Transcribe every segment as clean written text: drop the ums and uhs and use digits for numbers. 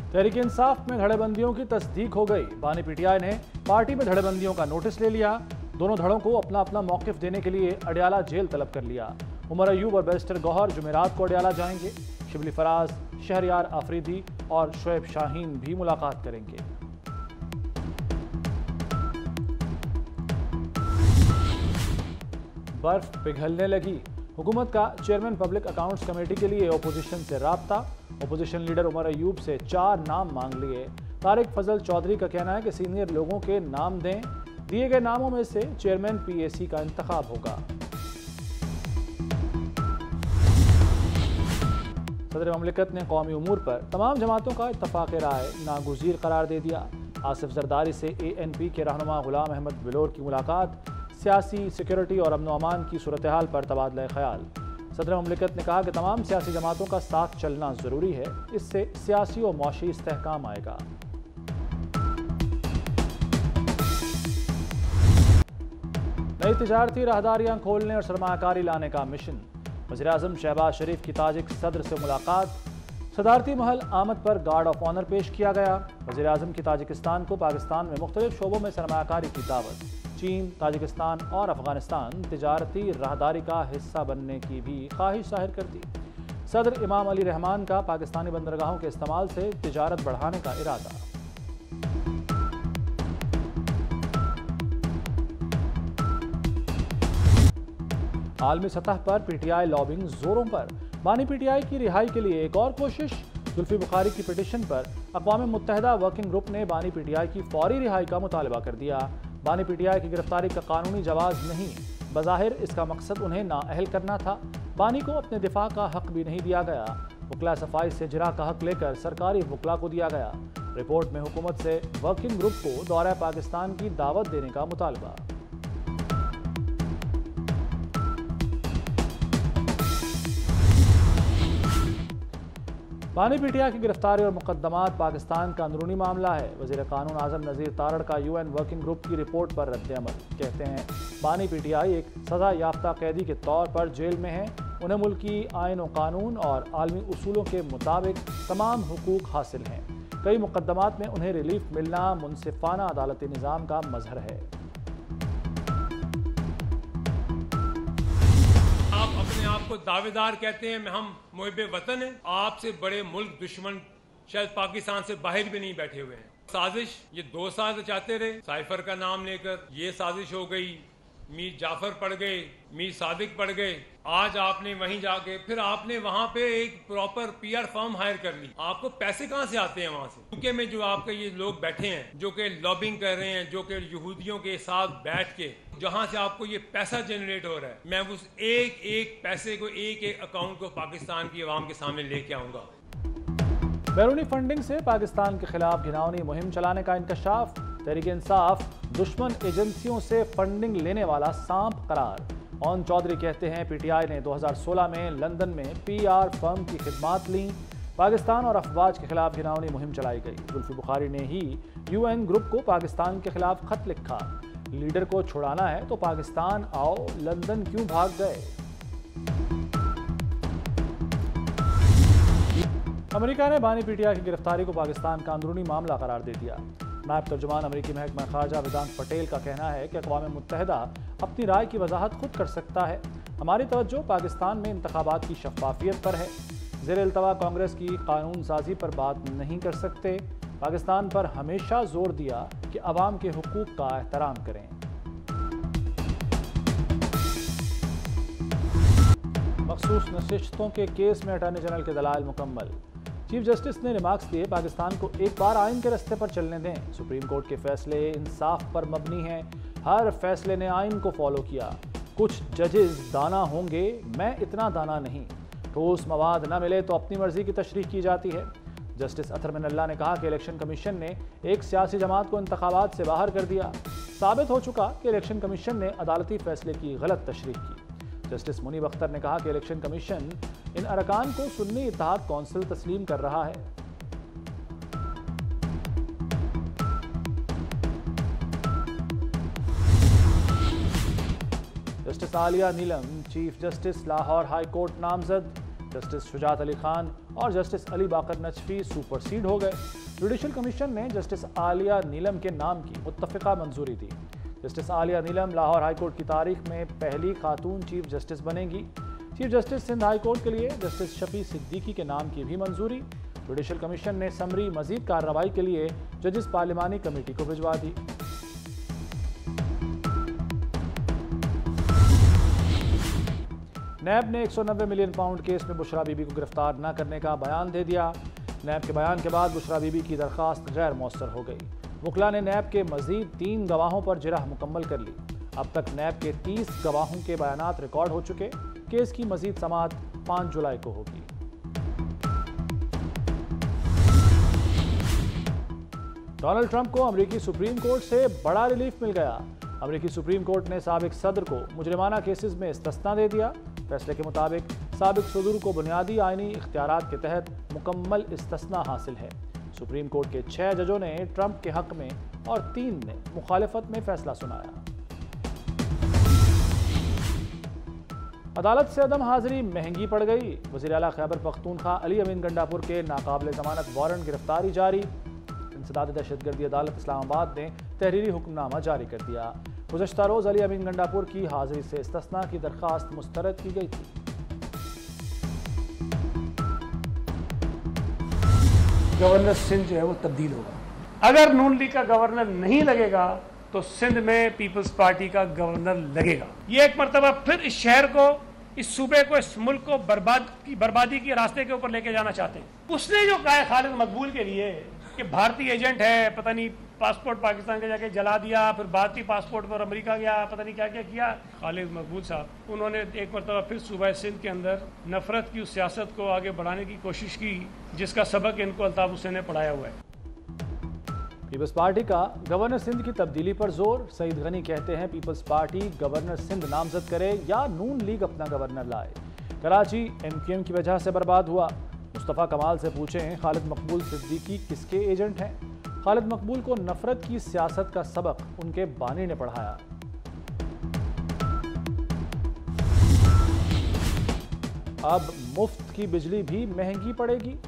तहरीक इंसाफ में धड़ेबंदियों की तस्दीक हो गई। बानी पीटीआई ने पार्टी में धड़ेबंदियों का नोटिस ले लिया। दोनों धड़ों को अपना अपना मौकिफ देने के लिए अडियाला जेल तलब कर लिया। उमर अयूब और बैरिस्टर गौहर जुमेरात को अडियाला जाएंगे। शिबली फराज, शहरयार आफरीदी और शोएब शाहीन भी मुलाकात करेंगे। बर्फ पिघलने लगी। हुकूमत का चेयरमैन पब्लिक अकाउंट्स कमेटी के लिए ओपोजिशन से राब्ता। ओपोजिशन लीडर उमर अयूब से 4 नाम मांग लिए। तारिक फजल चौधरी का कहना है कि सीनियर लोगों के नाम दें। दिए गए नामों में से चेयरमैन पीएसी का इंतखाब होगा। सदर ममलिकत ने कौमी उमूर पर तमाम जमातों का इत्तफाक राय नागुज़ीर करार दे दिया। आसिफ जरदारी से ANP के रहनुमा गुलाम अहमद बिलोर की मुलाकात। सियासी, सिक्योरिटी और अमन अमान की सूरत हाल पर तबादला ख्याल। सदर ममलिकत ने कहा कि तमाम सियासी जमातों का साथ चलना ज़रूरी है, इससे सियासी और मौशी इस्तेहकाम आएगा। नई तिजारती राहदारियां खोलने और सरमाकारी लाने का मिशन। वज़ीर-ए-आज़म शहबाज शरीफ की ताजिक सदर से मुलाकात। सदारती महल आमद पर गार्ड ऑफ ऑनर पेश किया गया। वज़ीर-ए-आज़म की ताजिकिस्तान को पाकिस्तान में मुख्तलिफ शोबों में सरमाकारी की दावत। चीन, ताजिकिस्तान और अफगानिस्तान तिजारती राहदारी का हिस्सा बनने की भी ख्वाहिश जाहिर कर दी। सदर इमाम अली रहमान का पाकिस्तानी बंदरगाहों के इस्तेमाल से तिजारत बढ़ाने का इरादा। आलमी सतह पर पीटीआई लॉबिंग जोरों पर। बानी पीटीआई की रिहाई के लिए एक और कोशिश। जुल्फी बुखारी की पिटीशन पर अक़वाम मुत्तहिदा वर्किंग ग्रुप ने बानी पीटीआई की फौरी रिहाई का मुतालबा कर दिया। बानी पीटीआई की गिरफ्तारी का कानूनी जवाज नहीं, बज़ाहिर इसका मकसद उन्हें नाअहल करना था। बानी को अपने दिफा का हक भी नहीं दिया गया। वकला सफाई से जिरा का हक लेकर सरकारी वकला को दिया गया। रिपोर्ट में हुकूमत से वर्किंग ग्रुप को दौरा पाकिस्तान की दावत देने का मुतालबा। बानी पीटीआई की गिरफ्तारी और मुकदमात पाकिस्तान का अंदरूनी मामला है। वज़ीर कानून आज़म नज़ीर तारड़ का UN वर्किंग ग्रुप की रिपोर्ट पर रद्द-ए-अमल। कहते हैं बानी पीटीआई एक सज़ा याफ्ता कैदी के तौर पर जेल में है। उन्हें मुल्की आइन और कानून और आलमी उसूलों के मुताबिक तमाम हुकूक हासिल हैं। कई मुकदमात में उन्हें रिलीफ मिलना मुनसिफाना अदालती निज़ाम का मजहर है। आपको दावेदार कहते हैं, हम मुहिब्बे वतन हैं। आपसे बड़े मुल्क दुश्मन शायद पाकिस्तान से बाहर भी नहीं बैठे हुए हैं। साजिश ये 2 साल चाहते रहे, साइफर का नाम लेकर ये साजिश हो गई। मीर जाफर पड़ गए, मीर सादिक पड़ गए। आज आपने वहीं जाके फिर आपने वहां पे एक प्रॉपर PR फर्म हायर कर ली। आपको पैसे कहां से आते हैं? वहां से यूके में जो आपके ये लोग बैठे हैं, जो कि लॉबिंग कर रहे हैं, जो कि यहूदियों के साथ बैठ के जहां से आपको ये पैसा जनरेट हो रहा है, मैं उस एक एक पैसे को, एक एक अकाउंट को पाकिस्तान की आवाम के सामने लेके आऊंगा। बैरूनी फंडिंग से पाकिस्तान के खिलाफ घिनौनी मुहिम चलाने का इंकशाफ। तहरीक इंसाफ दुश्मन एजेंसियों से फंडिंग लेने वाला सांप करार। ओन चौधरी कहते हैं पीटीआई ने 2016 में लंदन में PR फर्म की खिदमात लीं। पाकिस्तान और अफवाज के खिलाफ घिनौनी मुहिम चलाई गई। जुल्फी बुखारी ने ही UN ग्रुप को पाकिस्तान के खिलाफ खत लिखा। लीडर को छुड़ाना है तो पाकिस्तान आओ, लंदन क्यों भाग गए? अमेरिका ने बानी पीटीआई की गिरफ्तारी को पाकिस्तान का अंदरूनी मामला करार दे दिया। नायब तर्जुमान अमेरिकी महकमा खारजा वेदांत पटेल का कहना है कि अक़वाम मुत्तहिदा अपनी राय की वजाहत खुद कर सकता है। हमारी तवज्जो पाकिस्तान में इंतखाबात की शफाफियत पर है। ज़ेर इल्तवा कांग्रेस की कानून साजी पर बात नहीं कर सकते। पाकिस्तान पर हमेशा जोर दिया कि अवाम के हुकूक का एहतराम करें। मखसूस नशिस्तों के केस में अटॉर्नी जनरल के दलाइल मुकम्मल। चीफ जस्टिस ने रिमार्क्स दिए, पाकिस्तान को एक बार आइन के रास्ते पर चलने दें। सुप्रीम कोर्ट के फैसले इंसाफ पर मबनी हैं। हर फैसले ने आइन को फॉलो किया। कुछ जजेस दाना होंगे, मैं इतना दाना नहीं। ठोस मवाद न मिले तो अपनी मर्जी की तशरीह की जाती है। जस्टिस अतर मिनल्ला ने कहा कि इलेक्शन कमीशन ने एक सियासी जमात को इंतखाबात से बाहर कर दिया। साबित हो चुका कि इलेक्शन कमीशन ने अदालती फैसले की गलत तशरीह की। जस्टिस मुनीब अख्तर ने कहा कि इलेक्शन कमीशन इन अरकान को सुन्नी इत्तेहाद कौंसिल तस्लीम कर रहा है। Justice Aliya Neelam chief justice Lahore high court नामजद। जस्टिस शुजात अली खान और जस्टिस अली बाकर नजफी सुपरसीड हो गए। जुडिशल कमीशन ने जस्टिस आलिया नीलम के नाम की मुत्तफ़िका मंजूरी दी। जस्टिस आलिया नीलम लाहौर हाईकोर्ट की तारीख में पहली खातून चीफ जस्टिस बनेंगी। चीफ जस्टिस सिंध हाईकोर्ट के लिए जस्टिस शफी सिद्दीकी के नाम की भी मंजूरी। जुडिशल कमीशन ने समरी मजीद कार्रवाई के लिए जजिस पार्लिमानी कमेटी को भिजवा दी। नैब ने 190 मिलियन पाउंड केस में बुशरा बीबी को गिरफ्तार न करने का बयान दे दिया। नैब के बयान के बाद बुशरा बीबी की दरखास्त गैर मौसर हो गई। वकला ने नैब के मजीद 3 गवाहों पर जिरह मुकम्मल कर ली। अब तक नैब के 30 गवाहों के बयानात रिकॉर्ड हो चुके। केस की मजीद समाअत 5 जुलाई को होगी। डोनाल्ड ट्रंप को अमेरिकी सुप्रीम कोर्ट से बड़ा रिलीफ मिल गया। अमेरिकी सुप्रीम कोर्ट ने साबिक सदर को मुजरिमाना केसेस में इस्तिस्ना दे दिया। फैसले के मुताबिक साबिक सदर को बुनियादी आईनी इख्तियारात के तहत मुकम्मल इस्तिस्ना हासिल है। सुप्रीम कोर्ट के 6 जजों ने ट्रंप के हक में और 3 ने मुखालिफत में फैसला सुनाया। अदालत से अदम हाजिरी महंगी पड़ गई। वज़ीर आला खैबर पख्तूनख्वा अली अमीन गंडापुर के नाकाबिल जमानत वारंट गिरफ्तारी जारी। इंसदाद दहशतगर्दी अदालत इस्लामाबाद ने तहरीरी हुक्मनामा जारी कर दिया। गुज़श्ता रोज अली अमीन गंडापुर की हाजिरी से इस्तिस्ना की दरखास्त मुस्तरद की गई थी। गवर्नर सिंध जो है वो तब्दील होगा। अगर नून लीग का गवर्नर नहीं लगेगा तो सिंध में पीपल्स पार्टी का गवर्नर लगेगा। ये एक मरतबा फिर इस शहर को, इस सूबे को, इस मुल्क को बर्बादी के रास्ते के ऊपर लेके जाना चाहते हैं। उसने जो कहा है खालिद मकबूल के लिए कि भारतीय एजेंट है, पता नहीं पासपोर्ट पाकिस्तान का जाके जला दिया, फिर भारतीय पासपोर्ट पर अमेरिका गया, पता नहीं क्या क्या किया। खालिद मकबूल साहब उन्होंने एक मरतबा फिर सूबा सिंध के अंदर नफरत की उस सियासत को आगे बढ़ाने की कोशिश की जिसका सबक इनको अल्ताफ हुसैन ने पढ़ाया हुआ है। पीपल्स पार्टी का गवर्नर सिंध की तब्दीली पर जोर। सईद गनी कहते हैं पीपल्स पार्टी गवर्नर सिंध नामजद करे या नून लीग अपना गवर्नर लाए। कराची MQM की वजह से बर्बाद हुआ। मुस्तफ़ा कमाल से पूछें खालिद मकबूल सिद्दीकी किसके एजेंट हैं। खालिद मकबूल को नफरत की सियासत का सबक उनके बानी ने पढ़ाया। अब मुफ्त की बिजली भी महंगी पड़ेगी।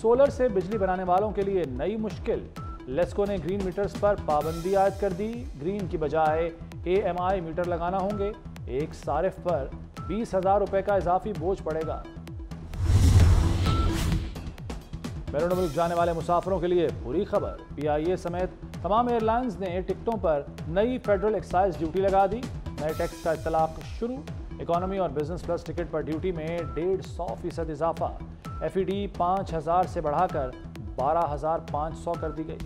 सोलर से बिजली बनाने वालों के लिए नई मुश्किल। लेस्को ने ग्रीन मीटर्स पर पाबंदी आयद कर दी। ग्रीन की बजाय AMI मीटर लगाना होंगे। एक सारिफ पर 20,000 रुपए का इजाफी बोझ पड़ेगा। बैरून मुल्क जाने वाले मुसाफिरों के लिए बुरी खबर। PIA समेत तमाम एयरलाइंस ने टिकटों पर नई फेडरल एक्साइज ड्यूटी लगा दी। नए टैक्स का इतलाक शुरू। इकोनॉमी और बिजनेस प्लस टिकट पर ड्यूटी में 150% इजाफा। FED 5,000 से बढ़ाकर 12,500 कर दी गई।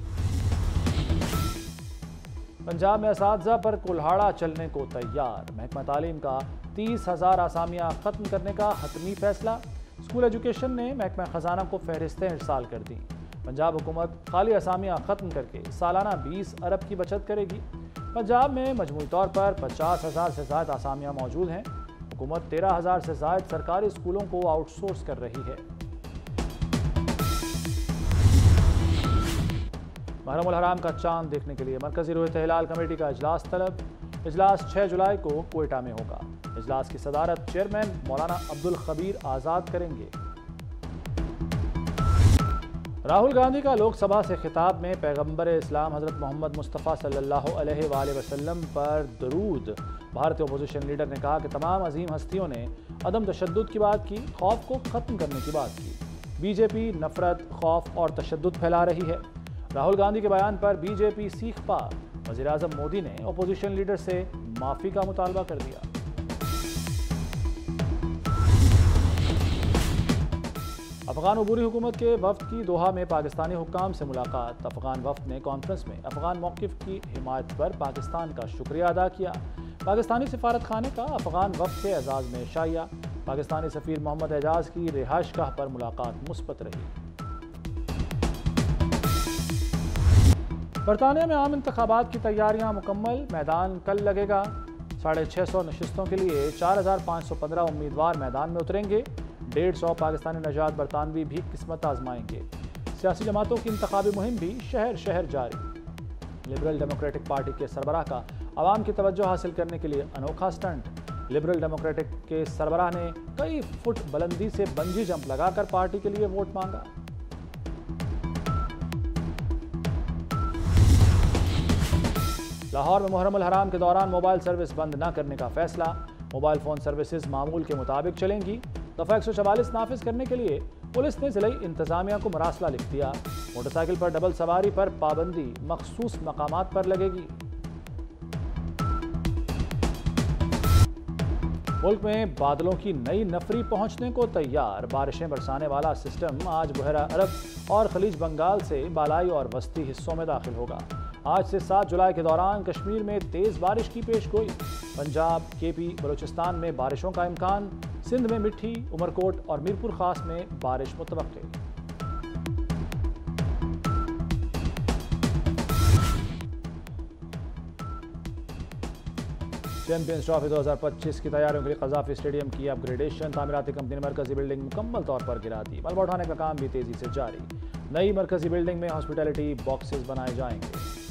पंजाब में असातिज़ा पर कुल्हाड़ा चलने को तैयार। महकमा तालीम का 30,000 आसामियाँ खत्म करने का हतमी फैसला। स्कूल एजुकेशन ने महकमा खजाना को फहरिस्तें इरसाल कर दी। पंजाब हुकूमत खाली आसामियाँ खत्म करके सालाना 20 अरब की बचत करेगी। पंजाब में मजमूई तौर पर 50,000 से ज़्यादा आसामियाँ मौजूद हैं। हुकूमत 13,000 से ज़्यादा सरकारी स्कूलों को आउटसोर्स कर रही है। महरम उल हराम का चांद देखने के लिए मरकजी रुयत हिलाल कमेटी का इजलास तलब। इजलास 6 जुलाई को कोयटा में होगा। इजलास की सदारत चेयरमैन मौलाना अब्दुल खबीर आज़ाद करेंगे। राहुल गांधी का लोकसभा से खिताब में पैगंबर इस्लाम हज़रत मोहम्मद मुस्तफ़ा सल्लल्लाहु अलैहि वसल्लम पर दरूद। भारतीय अपोजिशन लीडर ने कहा कि तमाम अजीम हस्तियों ने अदम तशद्दुद की बात की, खौफ को ख़त्म करने की बात की। बीजेपी नफरत, खौफ और तशद्दुद फैला रही है। राहुल गांधी के बयान पर बीजेपी सीख पा। वज़ीर आज़म मोदी ने अपोजिशन लीडर से माफ़ी का मुतालबा कर दिया। अफगान अबूरी हुकूमत के वफ्द की दोहा में पाकिस्तानी हुक्काम से मुलाकात। अफगान वफ्द ने कॉन्फ्रेंस में अफगान मौक़िफ़ की हिमायत पर पाकिस्तान का शुक्रिया अदा किया। पाकिस्तानी सफारत खाने का अफगान वफ्द के एजाज़ में शाया। पाकिस्तानी सफ़ीर मोहम्मद एजाज की रिहाइशगाह पर मुलाकात मुस्बत रही। बरतानिया में आम इंतखाबात की तैयारियां मुकम्मल। मैदान कल लगेगा। 650 नशिस्तों के लिए 4,515 उम्मीदवार मैदान में उतरेंगे। 150 पाकिस्तानी नजात बरतानवी भी किस्मत आजमाएंगे। सियासी जमातों की इंतखाबी मुहिम भी शहर शहर जारी। लिबरल डेमोक्रेटिक पार्टी के सरबराह का आवाम की तवज्जो हासिल करने के लिए अनोखा स्टंट। लिबरल डेमोक्रेटिक के सरबराह ने कई फुट बुलंदी से बंजी जंप लगाकर पार्टी के लिए वोट मांगा। लाहौर में मुहर्रम उल हराम के दौरान मोबाइल सर्विस बंद न करने का फैसला। मोबाइल फोन सर्विसेज मामूल के मुताबिक चलेंगी। दफा 144 नाफिज करने के लिए पुलिस ने जिला इंतजामिया को मरासला लिख दिया। मोटरसाइकिल पर डबल सवारी पर पाबंदी मखसूस मकामात पर लगेगी। मुल्क में बादलों की नई नफरी पहुंचने को तैयार। बारिशें बरसाने वाला सिस्टम आज बहरा अरब और खलीज बंगाल से बालाई और वस्ती हिस्सों में दाखिल होगा। आज से 7 जुलाई के दौरान कश्मीर में तेज बारिश की पेशगोई। पंजाब, केपी, बलूचिस्तान में बारिशों का इम्कान। सिंध में मिठी, उमरकोट और मीरपुर खास में बारिश मुतवक्के। चैंपियंस ट्रॉफी 2025 की तैयारियों के लिए कज़ाफी स्टेडियम की अपग्रेडेशन। तामीराती कंपनी ने मरकजी बिल्डिंग मुकम्मल तौर पर गिरा दी। मलबा उठाने का काम भी तेजी से जारी। नई मरकजी बिल्डिंग में हॉस्पिटैलिटी बॉक्सेस बनाए जाएंगे।